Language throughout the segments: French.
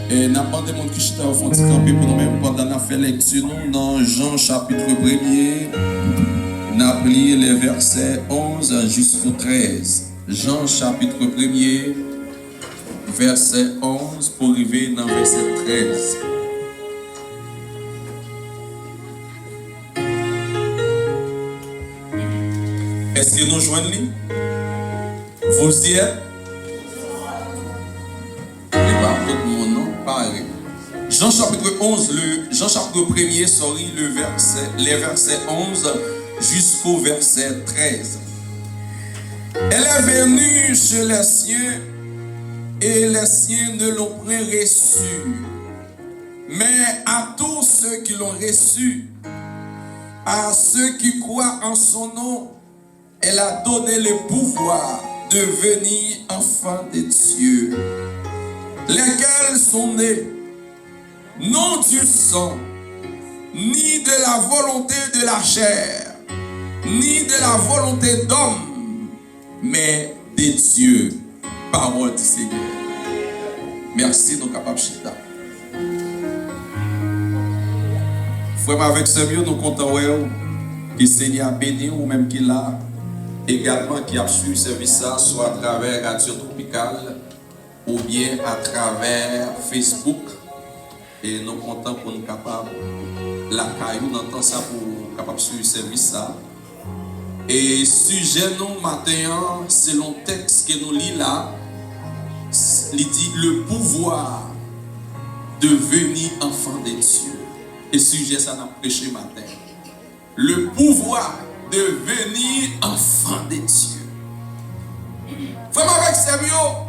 Et n'a pas demandé que je t'ai offert camper pour nous-mêmes pendant la fait lecture nous dans Jean chapitre 1er. N'a pris les versets 11 jusqu'au 13. Jean chapitre 1er, verset 11 pour arriver dans verset 13. Est-ce que nous joignons lui? Vous y êtes? Jean chapitre 11, Jean chapitre 1er, les versets 11 jusqu'au verset 13. Elle est venue chez les siens et les siens ne l'ont point reçue. Mais à tous ceux qui l'ont reçue, à ceux qui croient en son nom, elle a donné le pouvoir de devenir enfants de Dieu, lesquels sont nés non du sang, ni de la volonté de la chair, ni de la volonté d'homme, mais de Dieu. Parole du Seigneur. Merci, nous capables chita. Frère, avec ce mieux, nous comptons que le Seigneur a béni ou même qu'il a également qui a suivi ce service, soit à travers Radio Tropicale ou bien à travers Facebook. Et nous comptons pour nous capables la caillou d'entendre ça pour capable suivre le service ça. Et sujet nous matin selon le texte que nous lisons là, il dit le pouvoir de devenir enfant de Dieu. Et sujet ça n'a prêché matin. Le pouvoir de devenir enfant de Dieu. Vraiment avec sérieux.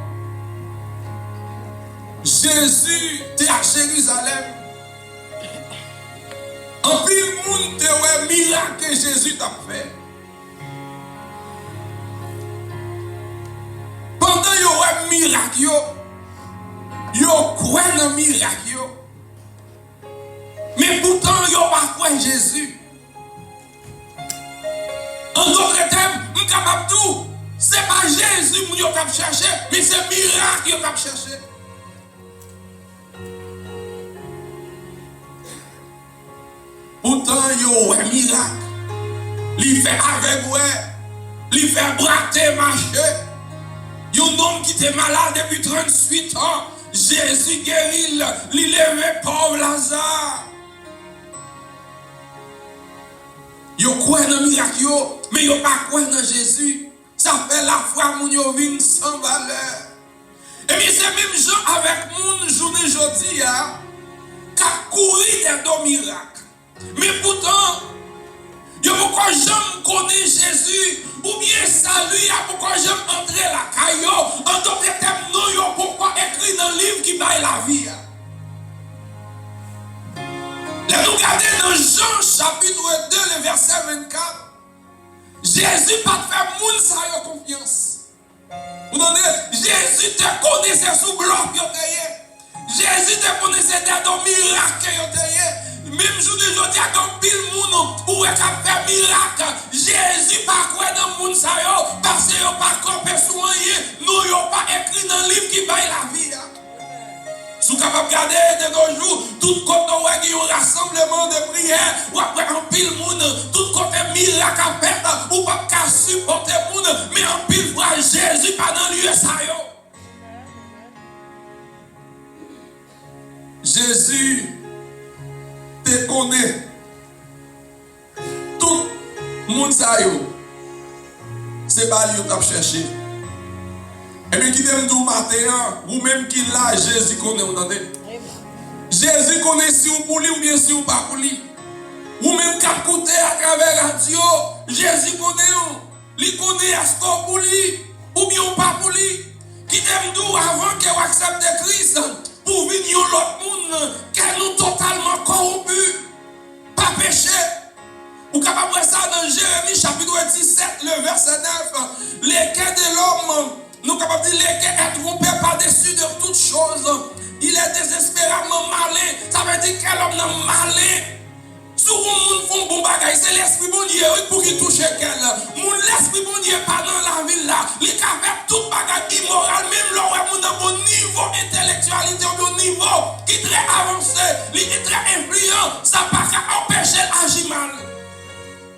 Jésus était à Jérusalem. En plus, le monde te ouais miracle que Jésus t'a fait. Pendant qu'il y a un miracle, il y a un miracle. Mais pourtant, il n'y a pas quoi Jésus. En d'autres termes, je suis capable de tout. Ce n'est pas Jésus que je chercher, mais c'est un miracle que je chercher. Pourtant, il y a un miracle. Il fait avec moi. Il fait braquer, marcher. Il y a un homme qui était malade depuis 38 ans. Jésus guérit, il lève pauvre Lazare. Il y a quoi dans le miracle, mais il n'y a pas quoi dans Jésus. Ça fait la foi que vient sans valeur. Et bien, c'est même gens avec mon journée aujourd'hui qui a couru des deux miracles. Mais pourtant, il y a pourquoi j'aime connaître Jésus, ou bien salut, il y a pourquoi j'aime entrer la caillou. En d'autres termes, non, il y a pourquoi écrit dans le livre qui baille la vie. Là, nous regardons dans Jean chapitre 2, le verset 24. Jésus pas fait moun ça y confiance. Vous entendez? Jésus te connaissait sous bloc, Jésus te connaissait dans miracle, même jour de aujourd'hui, quand pile moun ou est fait miracle, Jésus pas quoi dans moun ça yo, parce que yo pas campé soigné, nous yo pas écrit dans le livre qui baille la vie. Sous capable de garder de nos jours, tout côté où il y a un rassemblement de prière, ou après un pile monde, tout côté miracle à faire, ou pas qu'à supporter le monde, mais en pile fois Jésus pas dans lieu ça yo. Jésus te connaît. Tout le monde ça yo. C'est pas lui qui t'a cherché. Et bien qui t'aime tout matin, ou même qui là, Jésus connaît, vous entendez? Jésus connaît si vous pour lui ou bien si vous pas pour lui. Ou même qu'à côté à travers la radio, Jésus connaît. Il connaît à ce qu'on pour lui, ou bien pas pour lui. Qui t'aime tout avant que vous acceptez Christ, pour venir l'autre monde, qui nous totalement corrompus, pas péché. Vous capable de voir ça dans Jérémie chapitre 17, le verset 9. Les cœurs de l'homme, nous capables de dire les cœurs est trompé par-dessus de toutes choses. Il est désespérément malin. Ça veut dire quel homme est malin. Si vous font bon bagage, c'est l'esprit bon Dieu pour qu'il touche quel. L'esprit bon Dieu pas dans la ville là. Il a fait tout bagage immoral, même l'homme dans bon niveau intellectualité, bon niveau qui est très avancé, qui est très influent, ça ne peut pas empêcher d'agir mal.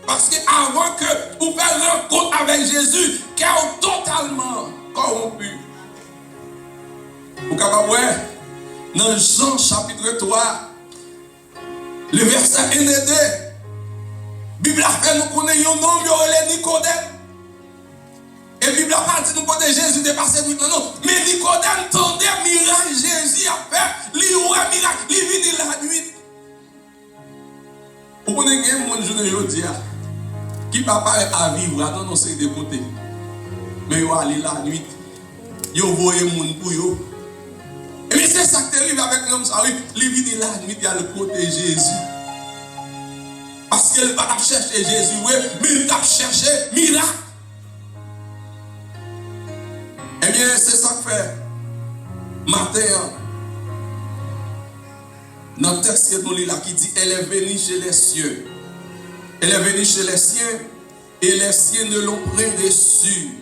Parce qu'avant que vous fassiez rencontre avec Jésus, qui est totalement corrompu. Vous pouvez voir dans Jean chapitre 3, le verset 1 et 2, la Bible a fait nous connaître un homme qui est Nicodème. Et la Bible a pas dit nous connaître Jésus dépassé nous non. Mais Nicodème tendait miracle Jésus a fait, lui ouais miracle, lui vient la nuit. Vous connaissez un monde journée aujourd'hui qui pas paraît à vivre à non c'est de côté. Mais yo aller la nuit. Yo voye monde pour yo. Et mais c'est ça qui arrive avec l'homme ça oui, lui vient la nuit il y a le côté Jésus. Parce qu'elle va chercher Jésus, oui, mais il va chercher miracle. Eh bien, c'est ça que fait. Matin, dans le texte que nous lisons là, qui dit elle est venue chez les cieux. Elle est venue chez les siens, et les siens ne l'ont pas reçu.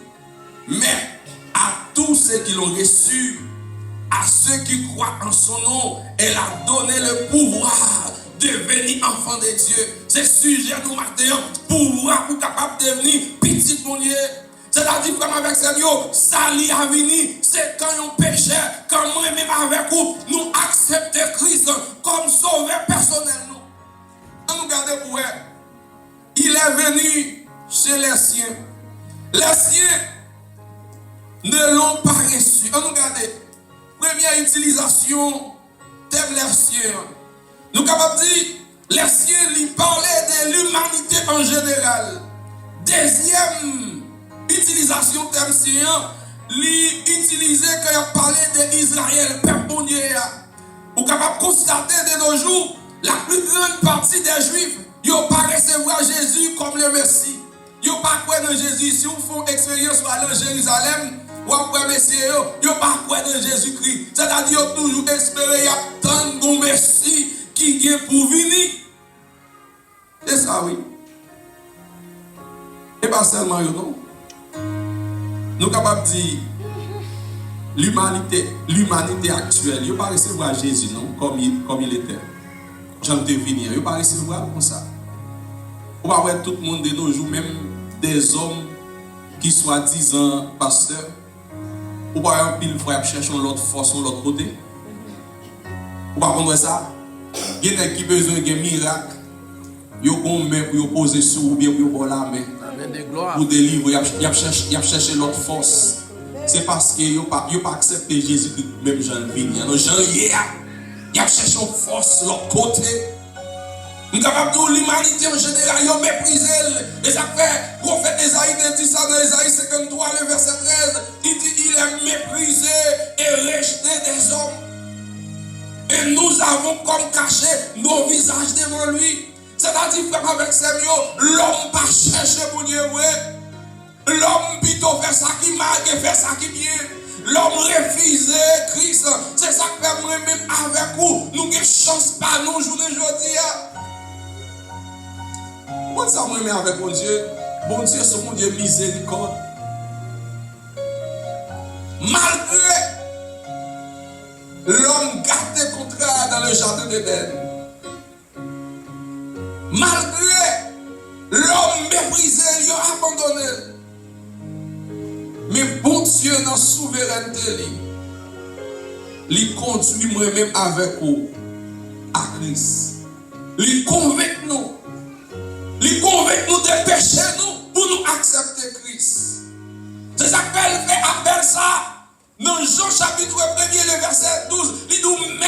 Mais à tous ceux qui l'ont reçu, à ceux qui croient en son nom, elle a donné le pouvoir de devenir enfant de Dieu. C'est sujet nous matin, pouvoir pour capable de devenir petit bon Dieu. C'est-à-dire comme avec Seigneur, ça lui a venu, c'est quand on péché, quand moi-même avec vous, nous acceptons Christ comme sauveur personnel. On nous garde pour elle. Il est venu chez les siens. Les siens ne l'ont pas reçu. On nous garde. Première utilisation, thème les siens. Nous sommes capables de dire, les siens lui parlaient de l'humanité en général. Deuxième utilisation, thème sien, lui utilisait quand il parlait d'Israël, peuple bon Dieu. Vous êtes capable de constater de nos jours, la plus grande partie des Juifs, ils n'ont pas recevoir Jésus comme le Messie. Ils n'ont pas cru dans Jésus. Si vous faites expérience pour aller à Jérusalem, ou après Messie, ils n'ont pas cru dans Jésus-Christ. C'est-à-dire qu'ils ont toujours espéré, il y a tant de Messie qui vient pour venir. C'est ça, oui. Et pas seulement, non. Nous sommes capables de dire l'humanité actuelle, ils n'ont pas recevoir Jésus, non, comme il était. J'en te venir, ils n'ont pas recevoir comme ça. On va voir tout le monde de nos jours, même des hommes qui soient 10 ans pasteurs. On va voir un pile fois chercher l'autre force de l'autre côté. On va comprendre ça. Il y a qui besoin d'un miracle. Il y a un main pour poser sur ou bien pour la main. Pour délivrer, il y a cherché l'autre force. C'est parce qu'il n'a pas accepté Jésus même Jean Vigny. Jean, il a cherché une force de l'autre côté. Nous sommes capables de dire l'humanité en général, ils ont méprisé. Et ça fait, le prophète Esaïe dit ça dans Esaïe 53, le verset 13. Il dit il est méprisé et rejeté des hommes. Et nous avons comme caché nos visages devant lui. C'est-à-dire, frère, avec Seigneur, l'homme pas chercher pour Dieu, l'homme plutôt fait ça qui mal et fait ça qui bien. L'homme refuse Christ. C'est ça que fait moi-même avec vous. Nous n'avons chance pas nous journée aujourd'hui. Pourquoi ça moi-même avec mon Dieu? Bon Dieu, c'est mon Dieu miséricorde. Malgré l'homme gâté le jardin d'Éden. Malgré l'homme méprisé, il a abandonné. Mais bon Dieu, dans la souveraineté, il conduit moi-même avec vous à Christ. Il convainc nous. Il convainc nous de pécher nous pour nous accepter Christ. C'est ça qu'elle fait appel ça. Dans Jean chapitre 1er, le verset 12, il dit, mais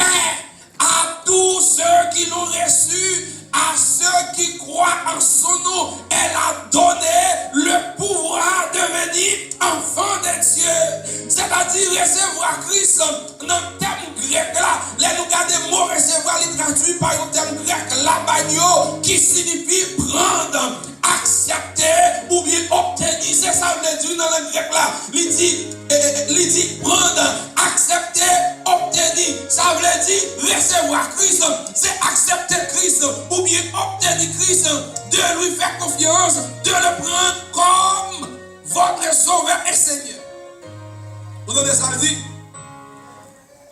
à tous ceux qui l'ont reçu, à ceux qui croient en son nom, elle a donné le pouvoir de devenir enfant de Dieu. C'est-à-dire recevoir Christ dans le terme grec là. Là, nous regardons le mot recevoir, il est traduit par le terme grec labagno, qui signifie prendre, accepter ou bien obtenir. C'est ça que veut dire dans le grec là. Il dit prendre, accepter, obtenir. Ça veut dire recevoir Christ, c'est accepter Christ ou bien obtenir Christ, de lui faire confiance, de le prendre comme votre sauveur et Seigneur. Vous entendez ça veut dire?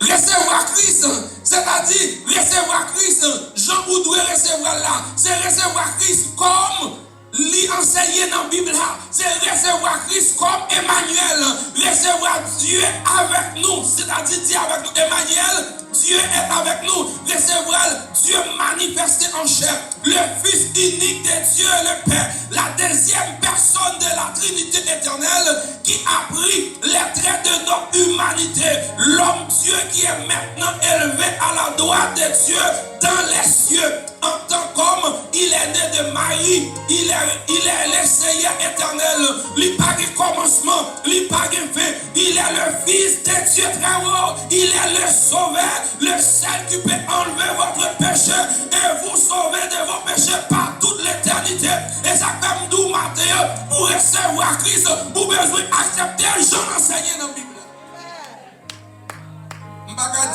Recevoir Christ, c'est-à-dire recevoir Christ, Jean vous doit recevoir là, c'est recevoir Christ comme l'enseigné dans la Bible là, c'est recevoir Christ comme Emmanuel, recevoir Dieu avec nous, c'est-à-dire dire avec nous Emmanuel, Dieu est avec nous, recevoir Dieu manifesté en chair, le Fils unique de Dieu le Père, la deuxième personne de la Trinité éternelle qui a pris les traits de notre humanité, l'homme Dieu qui est maintenant élevé à la droite de Dieu dans les cieux, en tant qu'homme, il est né de Marie, il est le Seigneur éternel, il n'a pas de commencement, il n'a pas de fin, il est le Fils de Dieu très haut, il est le Sauveur, le seul qui peut enlever votre péché et vous sauver de vos péchés par toute l'éternité. Et ça fait nous matin, pour recevoir Christ, vous besoin d'accepter Jean enseigné dans la Bible.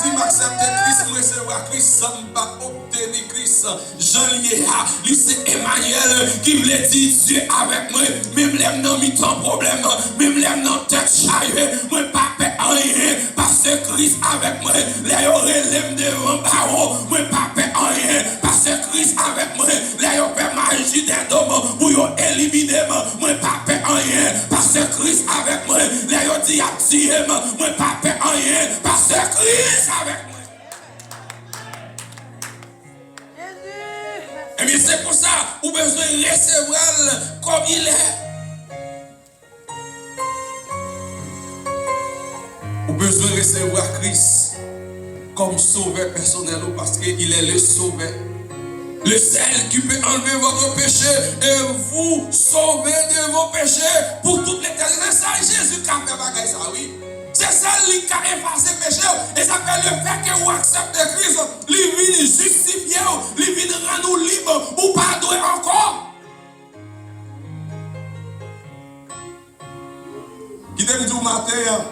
Je ne accepter Christ, recevoir Christ, sans ne obtenir Christ. Jean lié à lui, c'est Emmanuel qui me dit Dieu avec moi. Même les non mis ton problème, même les non tête chargée, moi pas fait rien parce que Christ avec moi. Les relève devant barreau, moi pas fait rien parce que Christ avec moi. Les fait magie des dômes pour éliminer moi pas fait rien parce que Christ avec moi. Les dit activer moi pas fait rien parce que Christ avec moi. Et bien c'est pour ça vous besoin de recevoir comme il est. Vous besoin de recevoir Christ comme sauveur personnel parce qu'il est le sauveur. Le seul qui peut enlever votre péché et vous sauver de vos péchés pour toute l'éternité. C'est ça Jésus qui a fait bagaille ça, oui. C'est ça qui a effacé le péché. Et ça fait le fait que vous acceptez Christ. Il vient justifier, il vient rendre nous libres ou pardonner encore. Qui te dit au matin,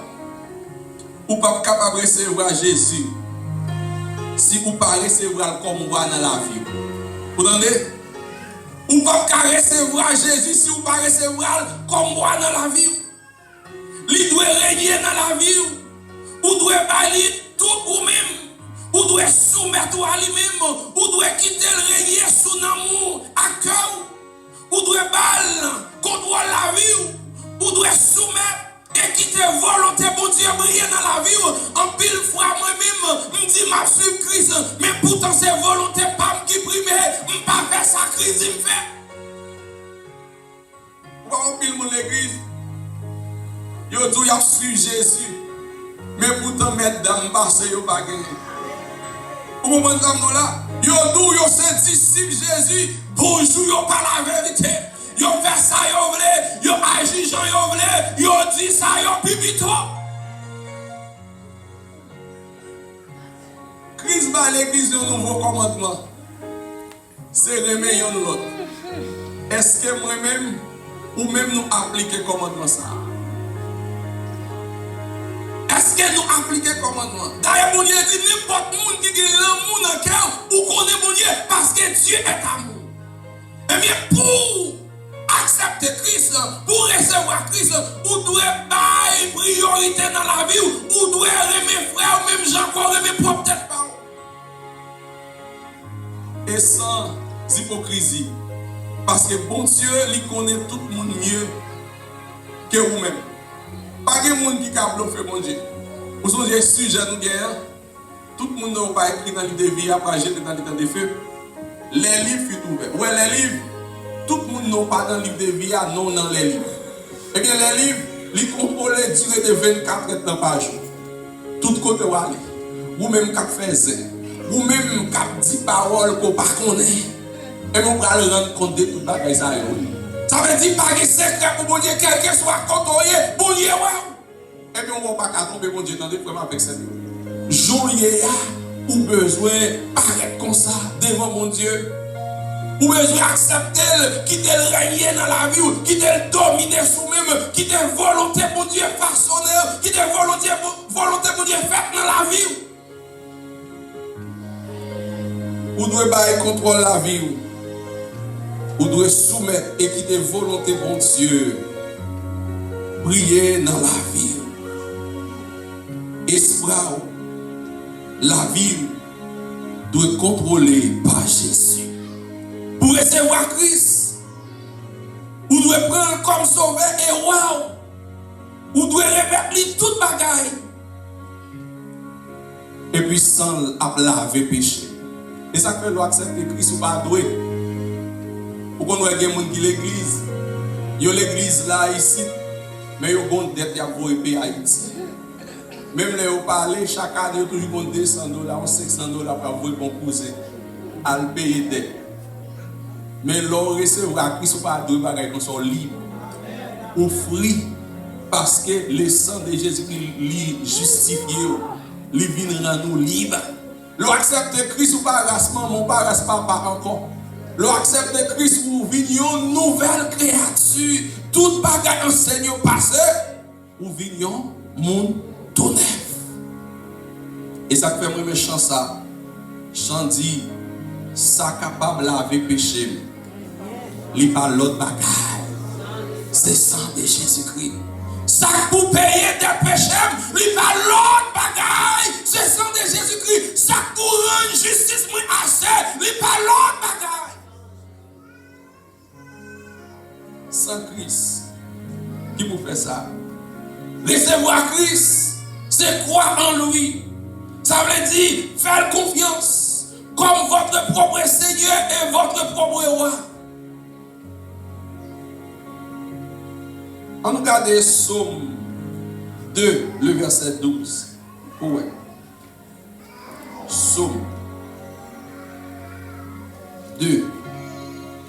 ou pas capable de recevoir Jésus si vous ne pas recevoir comme moi dans la vie. Vous entendez? Ou pas recevoir Jésus si vous ne pas recevoir comme moi dans la vie. Il doit régner dans la vie. Ou doit balayer tout ou même. Ou doit soumettre à lui-même. Ou doit quitter le régner sous l'amour à cœur. Ou doit balayer contre la vie. Ou doit soumettre et quitter volonté pour Dieu briller dans la vie. En pile fois moi-même, je me dis ma suivre Christ. Mais pourtant c'est volonté pas qui prime. Je ne peux pas faire ça Christ me fait. Pourquoi on pile mon l'église? Yo dit y a suivi Jésus. Mais pourtant mettre dans le passé yo pas gagné. Au moment où là, yo dit yo c'est disciple Jésus. Bonjour yo pas la vérité. Yo fait ça yo vle, yo agi Jean yo vle, yo dit ça yo pipito. Christ va l'église un nouveau commandement. C'est remettre l'autre. Est-ce que moi-même ou même nous appliquer le commandement ça? Est-ce que nous appliquons le commandement? D'ailleurs, mon Dieu dit n'importe monde qui a l'amour dans le cœur ou connaît mon Dieu parce que Dieu est amour. Eh bien, pour accepter Christ, pour recevoir Christ, vous devez donner priorité dans la vie, vous devez aimer frère, même gens qu'on aime propre tête par. et sans hypocrisie. Parce que bon Dieu, il connaît tout le monde mieux que vous-même. Pas de monde qui a bluffé bon Dieu. Vous savez, sujet nous gagnons. Tout le monde n'a pas écrit dans le livre de vie, après jeter dans le temps de feu. Les livres sont ouverts. Ouais, les livres, tout le monde n'a pas dans le livre de vie, non dans les livres. Eh bien, les livres, ils contrôlent la durée de 24 heures par jour. Tout côté où aller. Vous-même qui faites, vous-même qui dites paroles qu'on ne connaît pas. Et vous allez rendre compte de tout le bagage. Ça veut dire pas de secret pour bon Dieu, quel que soit contrôlé, bon Dieu, ouais. Et bien, on ne va pas tomber bon Dieu dans des problèmes avec cette journée, ou besoin paraître comme ça devant mon Dieu. Ou besoin accepter, quitter le régner dans la vie, quitter le dominer sous-même, quitter la volonté pour Dieu façonner, quitter la volonté pour Dieu faite dans la vie. Ou doit pas contrôler la vie. Ou doit soumettre et quitter la volonté pour Dieu. Prier dans la vie. Espoir, la vie doit contrôler par Jésus. Pour recevoir Christ, vous devez prendre comme sauveur et roi. Vous devez rétablir toute bagaille. Et puis sans laver péché. Et ça fait nous accepter Christ ou pas doué. Pour qu'on ait des gens qui l'église. Il y a l'église là, ici. Mais il y a une dette pour payer à Haïti. Même les vous parlez, chaque année, il y a toujours $200, $500 pour avoir bon cousin. À le payer dette. Mais l'on recevra Christ ou pas deux bagages qu'on soit libre. Offrir parce que le sang de Jésus qui justifie, il vient rendre nous libres. L'on accepte Christ ou pas rassement, mon pas reste pas encore. L'on accepte Christ ou vignon nouvelle créature. Tout bagage enseigne au passé ou vignon monde tout neuf. Et ça fait moi méchant ça. J'en dis ça capable laver péché. Il pas l'autre bagaille. C'est sang de Jésus-Christ. Ça pour payer des péchés, il pas l'autre bagaille. C'est sang de Jésus-Christ. Ça pour rendre justice moi assez, il pas l'autre bagaille. Sans Christ, qui vous fait ça? Recevoir Christ, c'est croire en lui. Ça veut dire faire confiance comme votre propre Seigneur et votre propre roi. On regarde Psaume 2, le verset 12. Ouais. Psaume 2.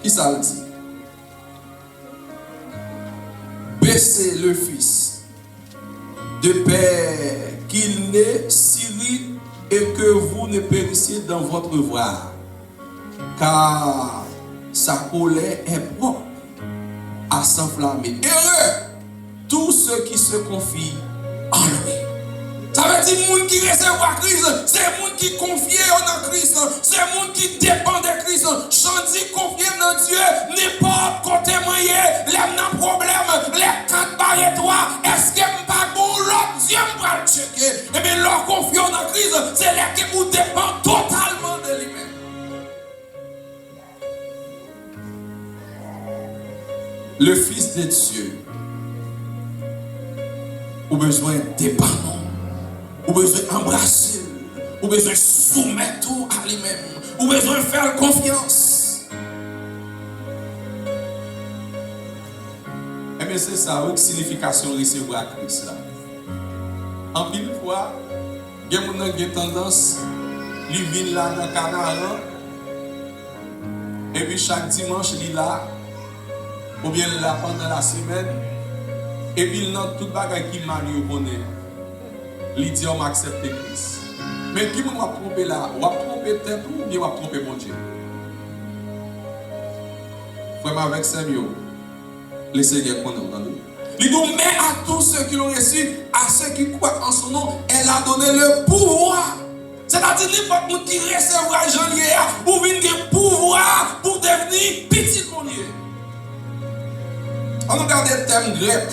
Qui ça le dit? Baissez le Fils de peur qu'il ne s'irrite et que vous ne périssiez dans votre voie, car sa colère est propre à s'enflammer. Heureux tous ceux qui se confient en lui. Ça veut dire que les gens qui reçoivent Christ, c'est les gens qui confient en Christ, c'est les gens qui dépendent de Christ. J'en dis confier dans Dieu, n'importe côté moyen, les gens problème, les 4 barres toi, est-ce que je pas bon l'autre Dieu me va le checker? Et bien leur confiance en Christ, c'est là que vous dépendez totalement de lui-même. Le Fils de Dieu a besoin de dépendre, a besoin d'embrasser, a besoin de soumettre tout à lui-même, a besoin de faire confiance. Et bien c'est ça, la signification de recevoir Christ là. En pile fois, il y a des gens qui ont tendance, ils viennent là dans le Canada, et puis chaque dimanche, ils sont là. Ou bien là pendant la semaine, et puis dans tout bagage qui m'a dit au bonheur, il dit on m'accepte Christ. Mais qui m'a trompé là? On va tromper tête ou bien on va tromper mon Dieu? Frère avec Seigneur, le Seigneur qu'on a entendu. Il dit mais à tous ceux qui l'ont reçu, à ceux qui croient en son nom, elle a donné le pouvoir. C'est-à-dire n'importe qui qui recevra Jean-Liéa pour venir des pouvoirs pour devenir petit mon Dieu. On regarde le terme grec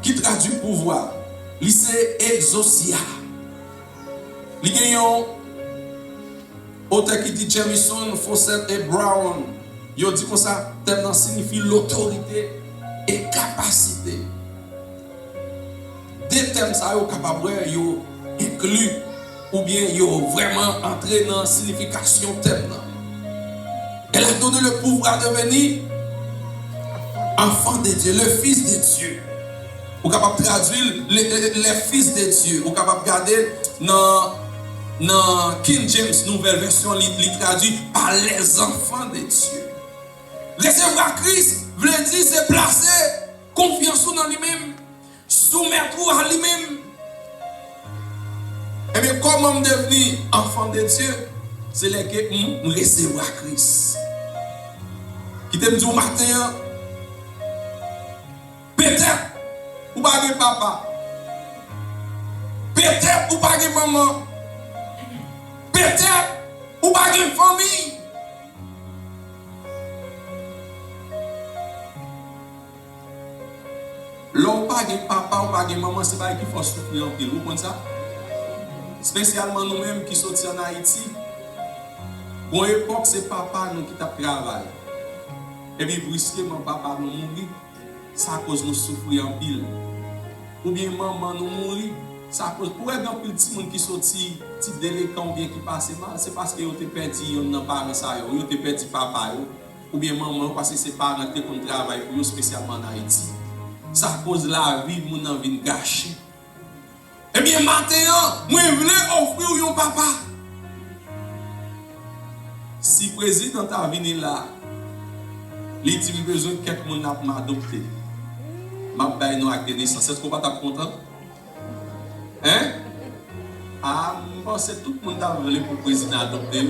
qui traduit pouvoir. C'est exousia. Il y a Auteur qui dit Jamison, Fawcett et Brown, ils dit comme ça, thème signifie l'autorité et capacité. Des thèmes ça sont capables de inclure ou bien yo vraiment entrer dans la signification thème. Elle a donné le pouvoir de devenir enfant de Dieu, le fils de Dieu. Vous êtes capable de traduire les fils de Dieu. Vous êtes capable de regarder dans King James, nouvelle version, il traduit par les enfants de Dieu. Recevoir Christ veut dire c'est placer confiance dans lui-même, soumettre à lui-même. Et bien, comment devenir enfant de Dieu? C'est là que nous recevons Christ. Qui t'aime dire au matin, peut-être, ou pas de papa, peut-être, ou pas de maman, peut-être, ou pas de famille. L'homme pas de papa ou pas de maman, c'est pas qui faut souffrir en pile. Vous comprenez ça? Spécialement nous-mêmes qui sommes en Haïti. Bon époque, c'est papa nous qui t'a travaillé. Et puis brusquement, papa nous mourit. Ça cause nous souffrir en pile. Ou bien maman nous mourit. Ça cause pour être un petit monde qui sorti, petit délinquant ou bien qui passe mal, c'est parce que vous avez perdu un parent, vous avez perdu papa, ou bien maman, parce que c'est parents qui ont travaillé pour eux, spécialement en Haïti. Ça cause la vie, mon envie de gâcher. Eh bien, maintenant, moi, je voulais offrir un papa. Si le président a venu là, il dit qu'il a besoin de quelqu'un qui m'a adopté. Je vais vous donner naissance. Est-ce que vous êtes content? Hein? Ah, je pense que tout le monde a voulu pour le président adopter.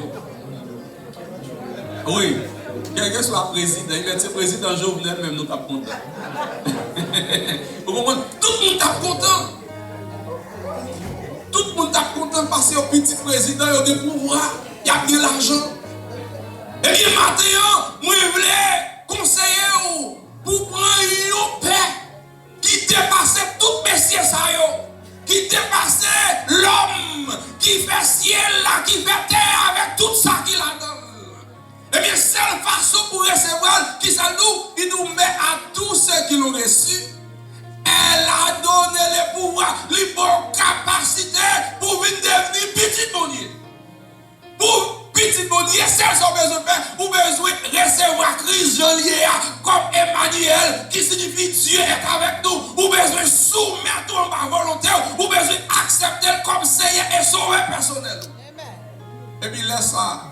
Oui. Quel que soit le président, il est le président Jovenel, même nous sommes contents. Vous comprenez? Tout le monde est content. Tout le monde est content parce que le petit président a des pouvoirs, il a de l'argent. Et bien maintenant, moi je voulais conseiller pour prendre une paix qui dépassait tout messieurs qui dépassait l'homme qui fait ciel là, qui fait terre avec tout ça qu'il a dans. Et bien seule façon pour recevoir qui ça nous, il nous met à tous ceux qui l'ont reçu. Elle a donné le pouvoir, les bonnes capacités pour venir devenir petit bonnier. Pour petit bonnier, celles ont besoin de faire, ou besoin de recevoir Christ Joliet comme Emmanuel, qui signifie Dieu est avec nous, ou besoin de soumettre en ma volonté, ou besoin d'accepter comme Seigneur et sauveur personnel. Et puis laisse ça,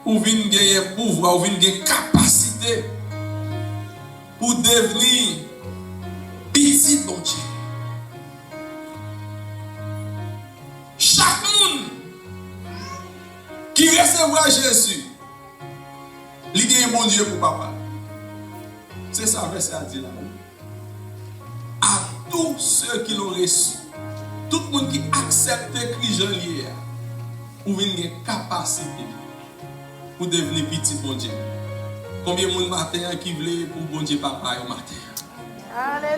ou venir gagner pouvoir, ou venir gagner capacité pour devenir petit bon Dieu. Chaque monde qui recevra Jésus, il gagne un bon Dieu pour papa. C'est ça le verset a dit là. À tous ceux qui l'ont reçu, tout le monde qui accepte Christ Joliet, pour venir une capacité pour devenir petit bon Dieu. Combien de monde matin qui veut pour bon Dieu papa au matin?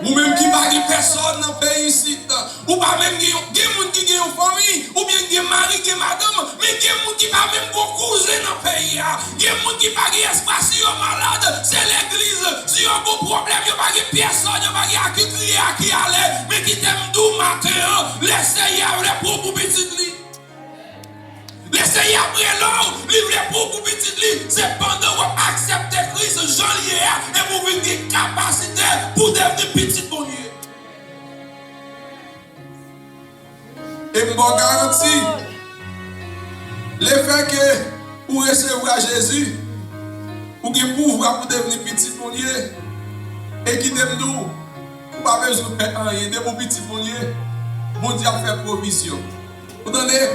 Ou même qui pas de personne dans le pays ici, ou pas même des gens qui ont une famille, ou bien des maris, des madame, mais des gens qui pas même beaucoup cousin dans le pays. Des gens qui pas de espace, si sont malades, c'est l'église. Si ils ont un bon problème, ils n'ont pas de personne, ils n'ont pas de qui crier, à qui aller, mais qui t'aiment tout matin, laissez-y avec pour petit lit. Laissez-y après l'eau, livrez pour petit lit. C'est pendant que vous acceptez Christ Joliet et vous avez des capacités pour devenir petit bonnier. Et je vous garantis, le fait que vous recevrez Jésus, vous avez pouvoir pour devenir petit bonnier, et qui t'aime nous, vous n'avez pas besoin de faire rien, de mon petit bonnier, bon Dieu a fait provision. Vous entendez?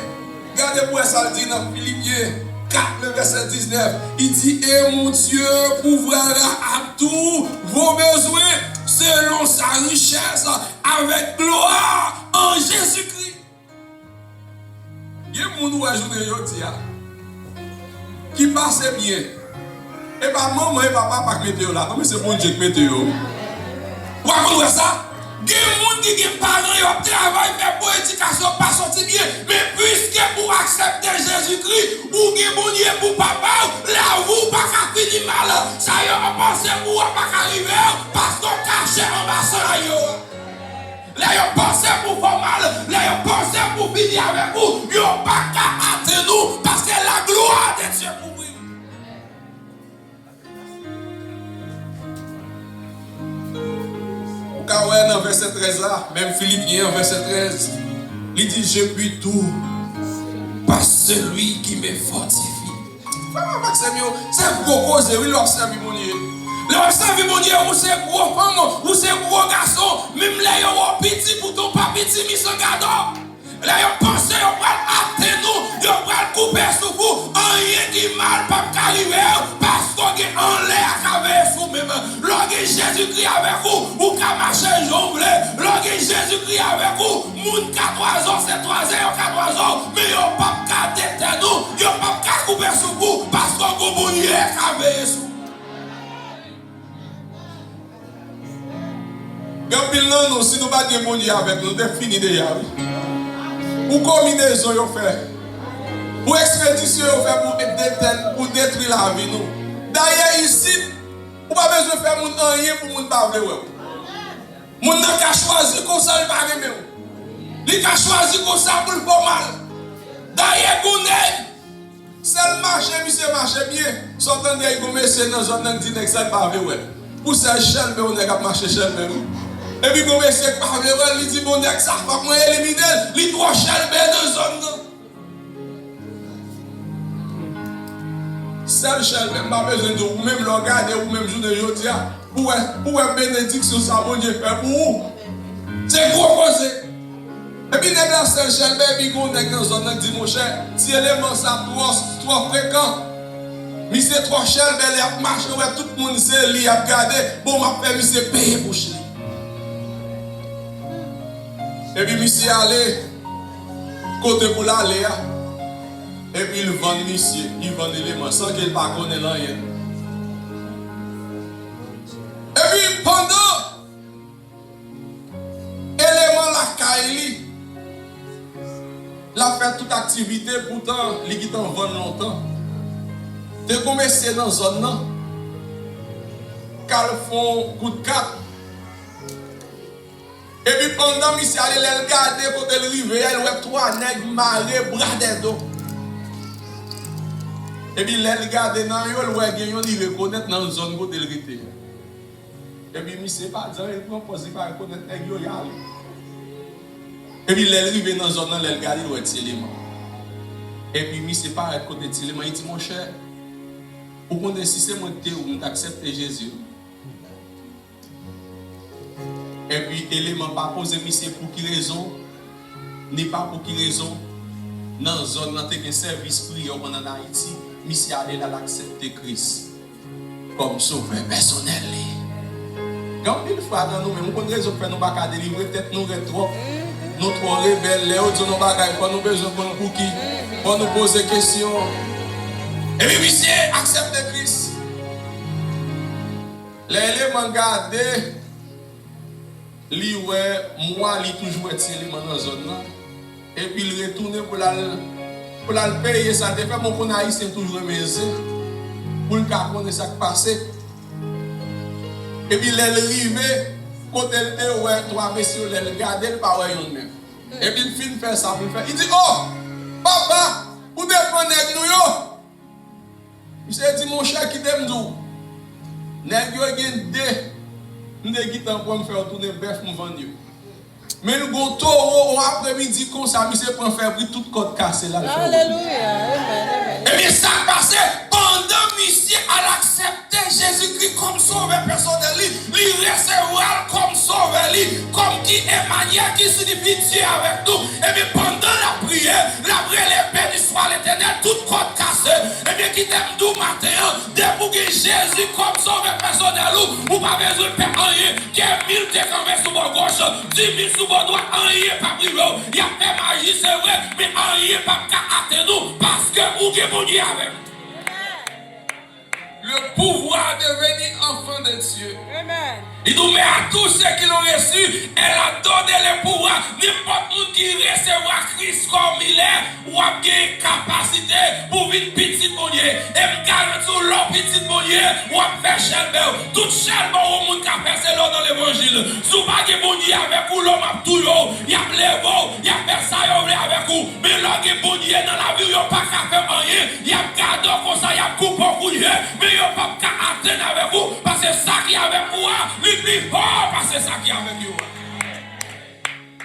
Regardez pour ça, dit dans Philippiens 4, le verset 19. Il dit, et mon Dieu pourvoira à tous vos besoins selon sa richesse avec gloire en Jésus-Christ. Il y a des gens qui passent bien. Et pas maman et papa qui mettent là. Mais c'est bon Dieu qui met là. Vous comprenez ça? Il y a des gens qui ont parents qui travaillent pour l'éducation, pas sortir bien. Mais puisque pour accepter Jésus-Christ, ou Dieu avec vous, il n'y a pas qu'à atteindre nous parce que la gloire de Dieu couvre. Quand on est dans verset 13 là, même Philippiens verset 13, il dit je puis tout par celui qui me fortifie. C'est gros cause, oui, l'observe mon Dieu. L'observe mon Dieu, vous c'est gros femme, vous c'est gros garçon, même là, vous petit pour ton pas petit, mis en gardant. Là, vous pensez, vous allez atteindre nous, vous allez couper sous vous, rien qui mal, pas arriver, parce qu'on est en l'air avec vous même. Lorsque Jésus-Christ avec vous, vous pouvez marcher jongle. Lorsque Jésus-Christ avec vous, moun 4 ans, c'est 3 ans, 4 ans, mais vous pas qu'à détendre nous, vous pas qu'à couper sous vous, parce qu'on vous bouillez avec vous. Non, si nous ne battons pas avec nous, c'est fini déjà. Pour combinaison, vous fait. Pour expédition, vous fait pour détruire la vie. D'ailleurs, ici, vous n'avez pas besoin de faire rien pour ne pas parler. Vous n'avez qu'à choisir comme ça, il va aimer. Il a choisi comme ça pour le bon mal. D'ailleurs, vous n'avez seul marché, monsieur marché bien. Sortant de l'Église, dans zone qui dit que ça ne va pas. Pour ça, Chel, on est capable de marcher Chel. Et puis, comme c'est pas vrai, il dit, bon, ça va pas éliminer, il doit Chel dans zone. Seul Chel, même pas besoin de vous, même le regarder, ou même journée aujourd'hui, pour une bénédiction, ça va Dieu faire pour vous. C'est gros cause. Et puis, les seul Chel, puis, on est dans zone, dit, mon cher, si l'élément ça trop fréquent, mais c'est trop cher, il a marché, tout le monde sait, il a regardé, bon, m'a fait, c'est payé pour chez. Et puis, monsieur allé, côté pour l'aller, et puis il vend monsieur, il vend l'élément sans qu'il ne connaisse rien. Et puis, pendant l'élément la Kaili, il a fait toute activité, pourtant, il a vendu longtemps. De commencer dans la zone, quand ils font coup de cap. Et puis pendant que monsieur allait le garder pour le river, il y a 3 nègres marés, bras des dos. Et puis il le garder dans il reconnaître dans la zone où il était. Et puis monsieur pas dire, il propose de reconnaître les nègres. Et puis il est arrivé dans la zone, il le garder, il est élément. Et puis monsieur pas reconnaître l'élément, il dit mon cher, pour qu'on si c'est mon thé ou accepter Jésus. Et puis, l'élément pas posé, monsieur, pour qui raison, ni pas pour qui raison, dans la zone, dans un service prière en Haïti, monsieur allait l'accepter Christ comme sauveur personnel. Quand une fois dans nous-mêmes, on a raison de faire nos bagages délivrer, peut-être nous rétro, nous trop rebelles, les autres nos bagages, pas nous besoin pour qui, pour nous poser des questions. Et puis, monsieur, accepte Christ. L'élément gardé, lui, moi, il toujours été élément dans la zone. Et puis, il retourne pour la payer. Ça te fait mon qu'on a ici toujours maison. Pour le cas qu'on ça qui passe. Et puis, il est arrivé, quand elle était, ouais, 3 messieurs, il regarde, il pas rien même. Et puis, il finit de faire ça. Il dit, oh, papa, vous défendez nous. Il s'est dit, mon cher, qui t'aime d'où? Nèg yo gen de qui t'en pour me faire tourner bœuf me vendre. Mais nous gon taureau après-midi comme ça, monsieur prend faire tout côte cassé là. Alléluia. Et bien ça passé pendant monsieur a accepté Jésus-Christ comme sauveur personnel, lui recevoir comme sauveur, comme qui est manière qui signifie Dieu avec nous. Et bien pendant la prière les béni soit l'Éternel, toute côte cassée. Et bien qui t'aime tout matin, depuis que Jésus comme sauveur personnel, ou pas besoin de faire rien, qui est 1000 décamés sous mon gauche, 10 000 sous mon droit, rien pas privé. Il y a fait magie, c'est vrai, mais rien pas qu'à atteindre nous, parce que vous êtes bon Dieu avec nous. Le pouvoir de devenir enfant de Dieu. Amen. Il nous met à tous ceux qui l'ont reçu, elle a donné le pouvoir. N'importe qui recevra Christ comme il est, ou a une capacité pour vivre petit bonnier. Et me garantir l'homme petit bonnier, ou a faire chelbel. Tout chelbel au monde qui a fait l'eau dans l'évangile. Si vous n'avez pas de bonnier avec vous, l'homme a tout, il y a levé, il y a fait ça, il y a avec vous. Mais là, il y a bon Dieu dans la vie, il n'y a pas qu'à faire rien. Il y a gardé comme ça, il y a coupé beaucoup de mais il n'y a pas qu'à atteindre avec vous. Parce que ça qui est avec vous, il dit, oh, parce que ça qui est avec vous.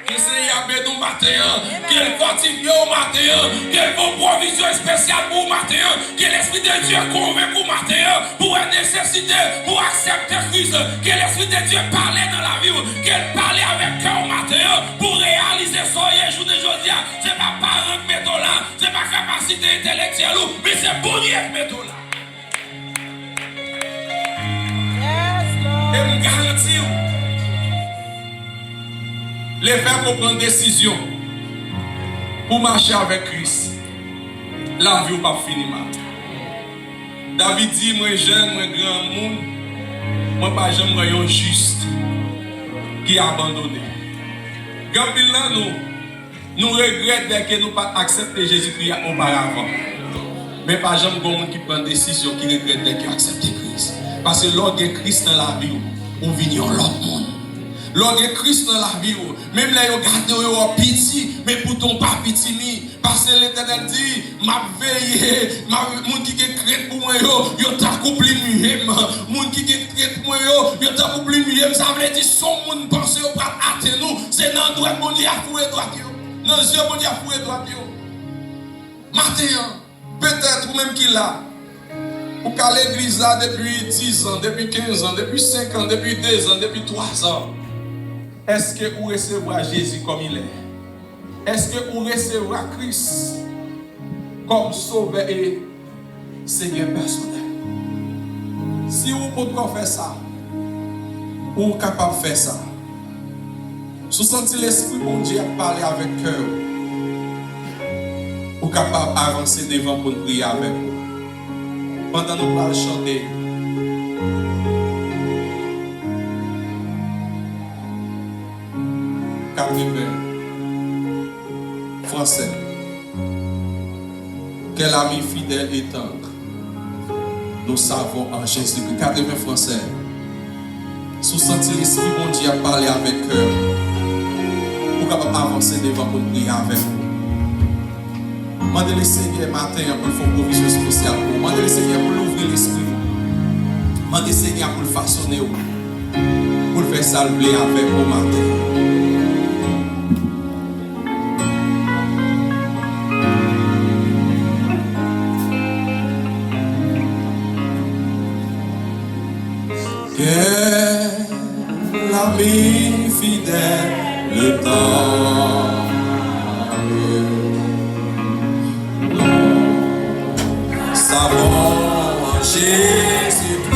Que le Seigneur bénisse matin, qu'il fortifie au matin, qu'il vous provision spéciale pour matin, que l'Esprit de Dieu convainc pour matin, pour une nécessité, pour accepter Christ, que l'Esprit de Dieu parle dans la vie, qu'il parle avec cœur au matin, pour réaliser son jour de aujourd'hui. Ce n'est pas parent qui met là, ce n'est pas capacité intellectuelle, mais c'est bon Dieu qui met là. Et je garantis, les faire pour prendre décision pour marcher avec Christ, la vie n'est pas finie mal. David dit, moi jeune, moi grand monde, moi pas jamais un juste qui a abandonné. Quand nous regrettons dès que nous pas accepté Jésus-Christ auparavant. Mais pas jamais un monde qui prend décision qui regrette dès qu'il accepte Christ. Parce que lorsque Christ dans la vie, on vient l'autre monde. Lorsque Christ dans la vie, même là, vous gardez votre pitié, mais pour ton pas pitié, parce que l'Éternel dit, m'a veillé, moun qui crête pour moi, yo t'a accompli mieux, moun qui crête pour moi, yo t'a accompli mieux, ça veut dire, son moun pense au pas atteindre nous, c'est dans droit bon Dieu à fouer droit yo, dans yeux bon Dieu à fouer droit yo. Matin, peut-être ou même qu'il a, ou qu'à l'église là depuis 10 ans, depuis 15 ans, depuis 5 ans, depuis 2 ans, depuis 3 ans. Est-ce que vous recevrez Jésus comme il est? Est-ce que vous recevrez Christ comme sauveur et Seigneur personnel? Si vous pouvez faire ça, vous êtes capable de faire ça. Si vous sentez l'Esprit de Dieu parler avec cœur, vous êtes capable d'avancer devant pour prier avec vous. Pendant que nous allons chanter, français. Quel ami fidèle et tendre nous savons en Jésus-Christ. 80 français. Sous sentir l'Esprit bon Dieu à parler avec cœur, pour capable avancer devant pour prier avec vous. Mandez le Seigneur matin pour faire provision spéciale pour vous. Mandez le Seigneur pour l'ouvrir l'esprit. Mandez le Seigneur pour le façonner. Pour le faire salver avec vous matin. Quel ami fidèle le temps. Nous savons Jésus-Christ.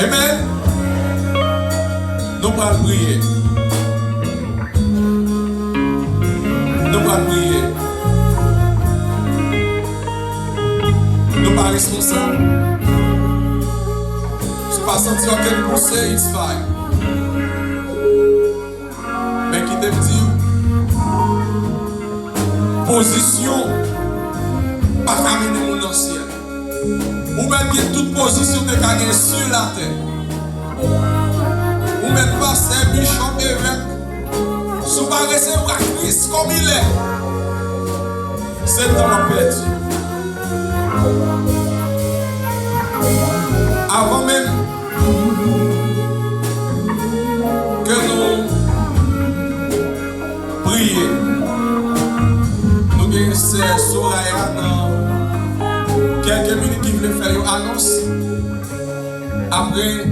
Amen. Nous allons prier. Nous allons prier. Nous pas responsables. Je ne pas sentir aucun poussée, it's fine. Mais qui te dit, position, pas caminer mon ancien. Ou même bien toute position de gagner sur la terre. Ou même passer bishop évêque. Si vous ne recevez pas Christ comme il est, c'est le temps perdu. Avant même que nous prions, nous avons Soraya dans quelques minutes qui veulent faire une annonce. Après,